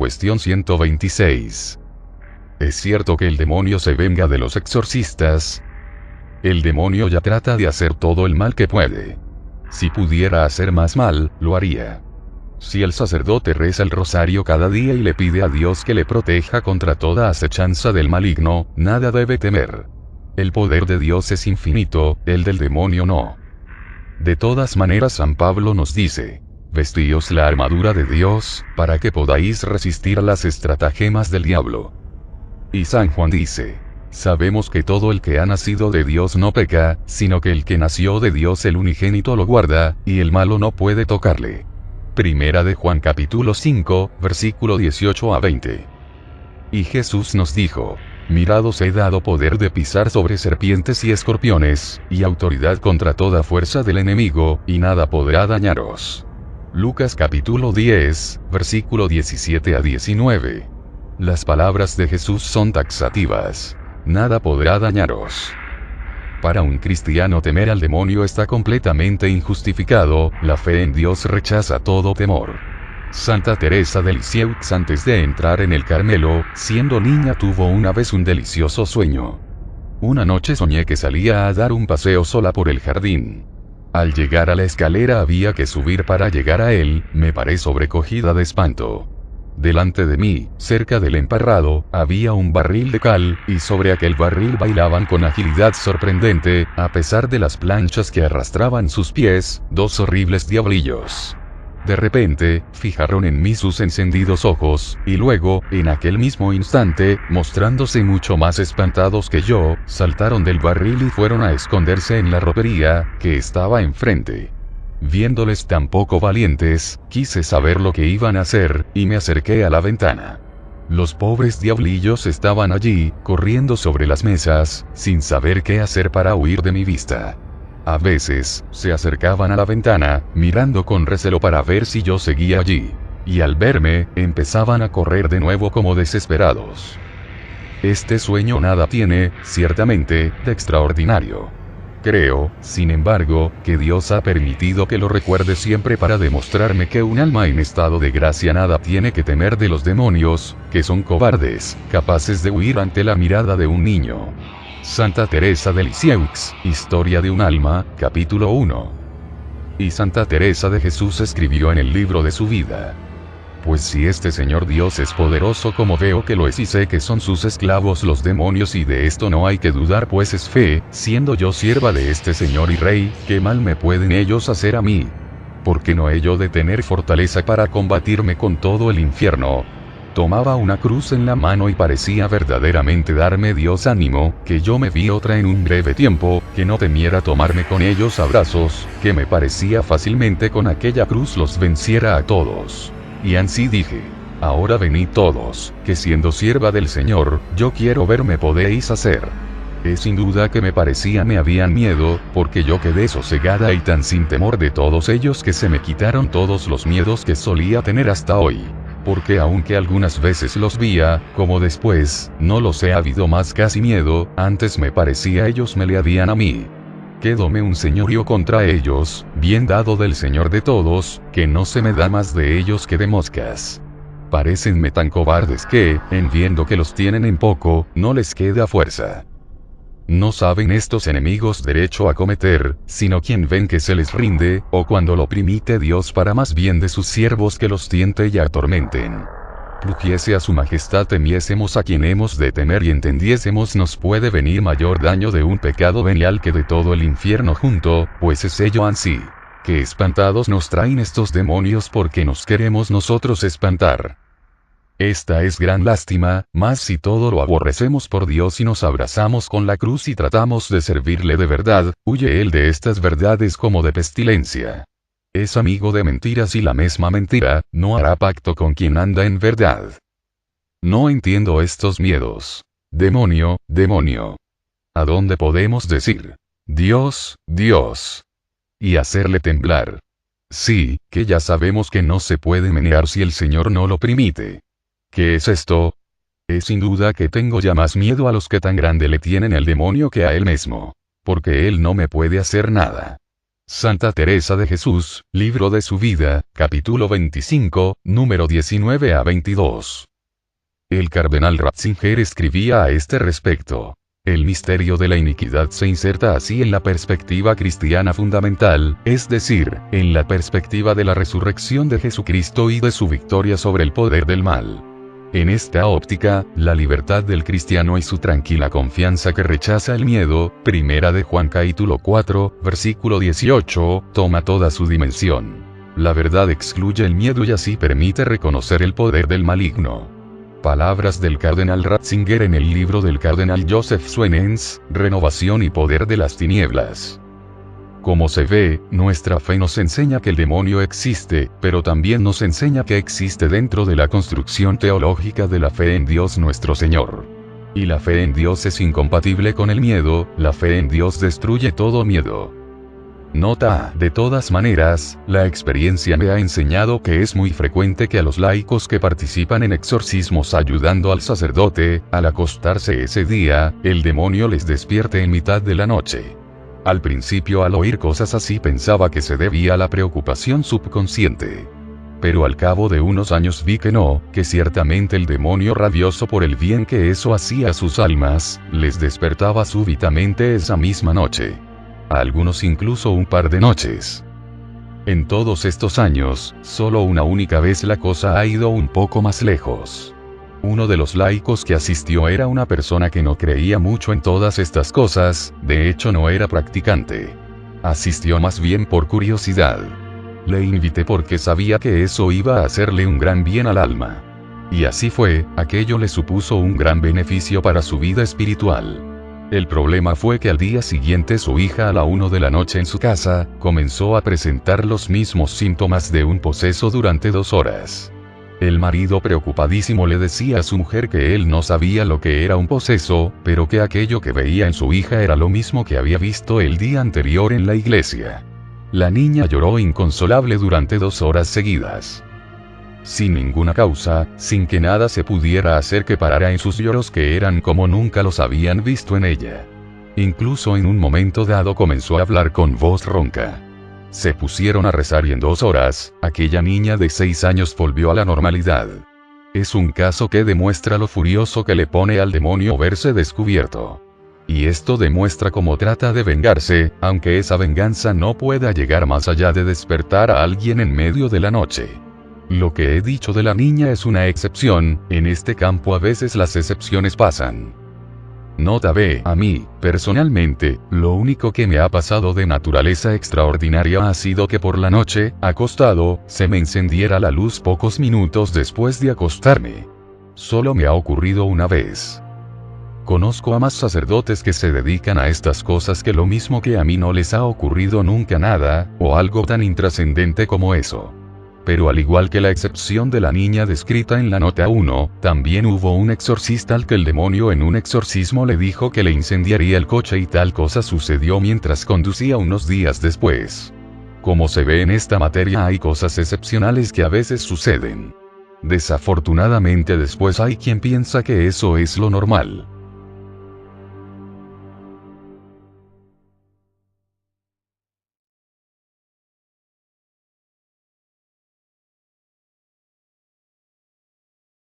Cuestión 126. ¿Es cierto que el demonio se venga de los exorcistas? El demonio ya trata de hacer todo el mal que puede. Si pudiera hacer más mal, lo haría. Si el sacerdote reza el rosario cada día y le pide a Dios que le proteja contra toda acechanza del maligno, nada debe temer. El poder de Dios es infinito, el del demonio no. De todas maneras, San Pablo nos dice: vestíos la armadura de Dios, para que podáis resistir a las estratagemas del diablo. Y San Juan dice: sabemos que todo el que ha nacido de Dios no peca, sino que el que nació de Dios el unigénito lo guarda, y el malo no puede tocarle. Primera de Juan capítulo 5, versículo 18 a 20. Y Jesús nos dijo: mirad, os he dado poder de pisar sobre serpientes y escorpiones, y autoridad contra toda fuerza del enemigo, y nada podrá dañaros. Lucas capítulo 10, versículo 17 a 19. Las palabras de Jesús son taxativas. Nada podrá dañaros. Para un cristiano temer al demonio está completamente injustificado, la fe en Dios rechaza todo temor. Santa Teresa de Lisieux, antes de entrar en el Carmelo, siendo niña, tuvo una vez un delicioso sueño. Una noche soñé que salía a dar un paseo sola por el jardín. Al llegar a la escalera había que subir para llegar a él, me paré sobrecogida de espanto. Delante de mí, cerca del emparrado, había un barril de cal, y sobre aquel barril bailaban con agilidad sorprendente, a pesar de las planchas que arrastraban sus pies, dos horribles diablillos. De repente, fijaron en mí sus encendidos ojos, y luego, en aquel mismo instante, mostrándose mucho más espantados que yo, saltaron del barril y fueron a esconderse en la ropería, que estaba enfrente. Viéndoles tan poco valientes, quise saber lo que iban a hacer, y me acerqué a la ventana. Los pobres diablillos estaban allí, corriendo sobre las mesas, sin saber qué hacer para huir de mi vista. A veces, se acercaban a la ventana, mirando con recelo para ver si yo seguía allí. Y al verme, empezaban a correr de nuevo como desesperados. Este sueño nada tiene, ciertamente, de extraordinario. Creo, sin embargo, que Dios ha permitido que lo recuerde siempre para demostrarme que un alma en estado de gracia nada tiene que temer de los demonios, que son cobardes, capaces de huir ante la mirada de un niño. Santa Teresa de Lisieux, Historia de un alma, capítulo 1. Y Santa Teresa de Jesús escribió en el libro de su vida: pues si este Señor Dios es poderoso como veo que lo es y sé que son sus esclavos los demonios, y de esto no hay que dudar, pues es fe, siendo yo sierva de este Señor y Rey, ¿qué mal me pueden ellos hacer a mí? Porque no he yo de tener fortaleza para combatirme con todo el infierno. Tomaba una cruz en la mano y parecía verdaderamente darme Dios ánimo, que yo me vi otra en un breve tiempo, que no temiera tomarme con ellos a brazos, que me parecía fácilmente con aquella cruz los venciera a todos. Y ansí dije: ahora venid todos, que siendo sierva del Señor, yo quiero ver me podéis hacer. Es sin duda que me parecía me habían miedo, porque yo quedé sosegada y tan sin temor de todos ellos que se me quitaron todos los miedos que solía tener hasta hoy. Porque aunque algunas veces los vía, como después, no los he habido más casi miedo, antes me parecía ellos me le habían a mí. Quedóme un señorío contra ellos, bien dado del Señor de todos, que no se me da más de ellos que de moscas. Parécenme tan cobardes que, en viendo que los tienen en poco, no les queda fuerza. No saben estos enemigos derecho a cometer, sino quien ven que se les rinde, o cuando lo permite Dios para más bien de sus siervos que los tiente y atormenten. Plugiese a su majestad temiésemos a quien hemos de temer y entendiésemos nos puede venir mayor daño de un pecado venial que de todo el infierno junto, pues es ello ansí. Que espantados nos traen estos demonios porque nos queremos nosotros espantar. Esta es gran lástima, mas si todo lo aborrecemos por Dios y nos abrazamos con la cruz y tratamos de servirle de verdad, huye él de estas verdades como de pestilencia. Es amigo de mentiras y la misma mentira no hará pacto con quien anda en verdad. No entiendo estos miedos. Demonio, demonio. ¿A dónde podemos decir Dios, Dios? Y hacerle temblar. Sí, que ya sabemos que no se puede menear si el Señor no lo permite. ¿Qué es esto? Es sin duda que tengo ya más miedo a los que tan grande le tienen el demonio que a él mismo. Porque él no me puede hacer nada. Santa Teresa de Jesús, Libro de su vida, capítulo 25, número 19 a 22. El cardenal Ratzinger escribía a este respecto. El misterio de la iniquidad se inserta así en la perspectiva cristiana fundamental, es decir, en la perspectiva de la resurrección de Jesucristo y de su victoria sobre el poder del mal. En esta óptica, la libertad del cristiano y su tranquila confianza que rechaza el miedo, primera de Juan capítulo 4, versículo 18, toma toda su dimensión. La verdad excluye el miedo y así permite reconocer el poder del maligno. Palabras del cardenal Ratzinger en el libro del cardenal Joseph Suenens, Renovación y poder de las tinieblas. Como se ve, nuestra fe nos enseña que el demonio existe, pero también nos enseña que existe dentro de la construcción teológica de la fe en Dios nuestro Señor. Y la fe en Dios es incompatible con el miedo, la fe en Dios destruye todo miedo. Nota: de todas maneras, la experiencia me ha enseñado que es muy frecuente que a los laicos que participan en exorcismos ayudando al sacerdote, al acostarse ese día, el demonio les despierte en mitad de la noche. Al principio, al oír cosas así, pensaba que se debía a la preocupación subconsciente. Pero al cabo de unos años vi que no, que ciertamente el demonio, rabioso por el bien que eso hacía a sus almas, les despertaba súbitamente esa misma noche. A algunos incluso un par de noches. En todos estos años, solo una única vez la cosa ha ido un poco más lejos. Uno de los laicos que asistió era una persona que no creía mucho en todas estas cosas, de hecho no era practicante. Asistió más bien por curiosidad. Le invité porque sabía que eso iba a hacerle un gran bien al alma. Y así fue, aquello le supuso un gran beneficio para su vida espiritual. El problema fue que al día siguiente su hija a la 1 de la noche en su casa, comenzó a presentar los mismos síntomas de un poseso durante 2 horas. El marido preocupadísimo le decía a su mujer que él no sabía lo que era un poseso, pero que aquello que veía en su hija era lo mismo que había visto el día anterior en la iglesia. La niña lloró inconsolable durante 2 horas seguidas. Sin ninguna causa, sin que nada se pudiera hacer que parara en sus lloros que eran como nunca los habían visto en ella. Incluso en un momento dado comenzó a hablar con voz ronca. Se pusieron a rezar y en 2 horas, aquella niña de 6 años volvió a la normalidad. Es un caso que demuestra lo furioso que le pone al demonio verse descubierto. Y esto demuestra cómo trata de vengarse, aunque esa venganza no pueda llegar más allá de despertar a alguien en medio de la noche. Lo que he dicho de la niña es una excepción, en este campo a veces las excepciones pasan. Nota B. A mí, personalmente, lo único que me ha pasado de naturaleza extraordinaria ha sido que por la noche, acostado, se me encendiera la luz pocos minutos después de acostarme. Solo me ha ocurrido una vez. Conozco a más sacerdotes que se dedican a estas cosas que lo mismo que a mí no les ha ocurrido nunca nada, o algo tan intrascendente como eso. Pero al igual que la excepción de la niña descrita en la nota 1, también hubo un exorcista al que el demonio en un exorcismo le dijo que le incendiaría el coche y tal cosa sucedió mientras conducía unos días después. Como se ve en esta materia, hay cosas excepcionales que a veces suceden. Desafortunadamente después hay quien piensa que eso es lo normal.